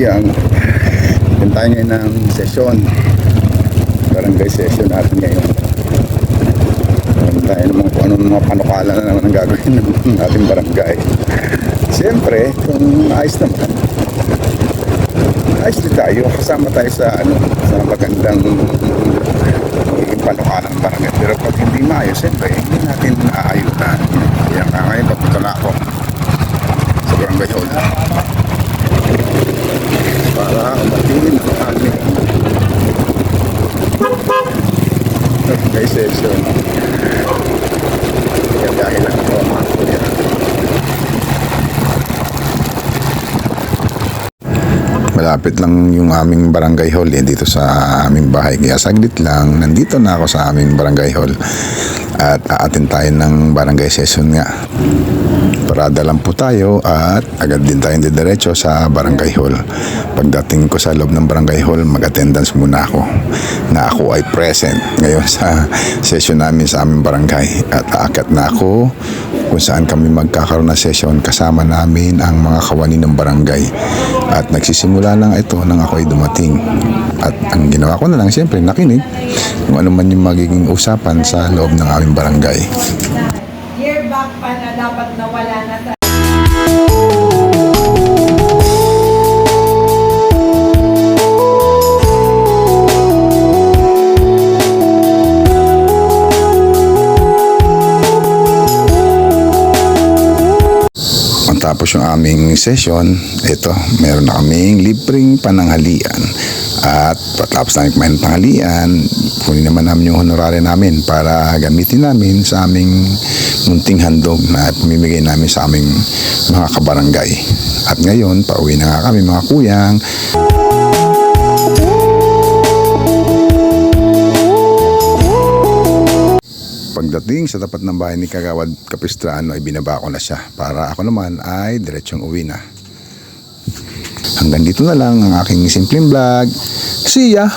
kuyang. Hintayin ngayon ng session. Barangay session natin ngayon. Hintayin naman kung anong mga panukala na naman ang gagawin ng ating barangay. Siyempre, kung ayos naman, ayos din tayo. Kasama tayo sa magandang magiging panukala ng barangay. Pero pag hindi maayos, siyempre, hindi natin aayutan. Kaya nga ngayon, papunta na ako sa barangay hall para matingin ang aming barangay session. Kaya dahil lang ako mga kuya. Malapit lang yung aming barangay hall dito sa aming bahay. Kaya saglit lang, nandito na ako sa aming barangay hall. At aatin tayo ng barangay session nga. Parada lang po tayo at agad din tayong didiretso sa barangay hall. Pagdating ko sa loob ng barangay hall, mag-attendance muna ako na ako ay present ngayon sa session namin sa aming barangay. At aakyat na ako kung saan kami magkakaroon na session kasama namin ang mga kawani ng barangay. At nagsisimula lang ito nang ako ay dumating. At ang ginawa ko na lang, siyempre nakinig kung ano man yung magiging usapan sa loob ng aming barangay. Year back pa na dapat nawala na sa Tapos yung aming session, ito, meron na kaming libreng pananghalian. At patapos namin kumain ng panghalian, kunin naman namin yung honorary namin para gamitin namin sa aming munting handog na pamimigay namin sa aming mga kabarangay. At ngayon, pauwi na nga kami mga kuyang. Pagdating sa tapat ng bahay ni Kagawad Capistrano ay binaba ko na siya para ako naman ay diretsong uwi na. Hanggang dito na lang ang aking simpleng vlog. See ya!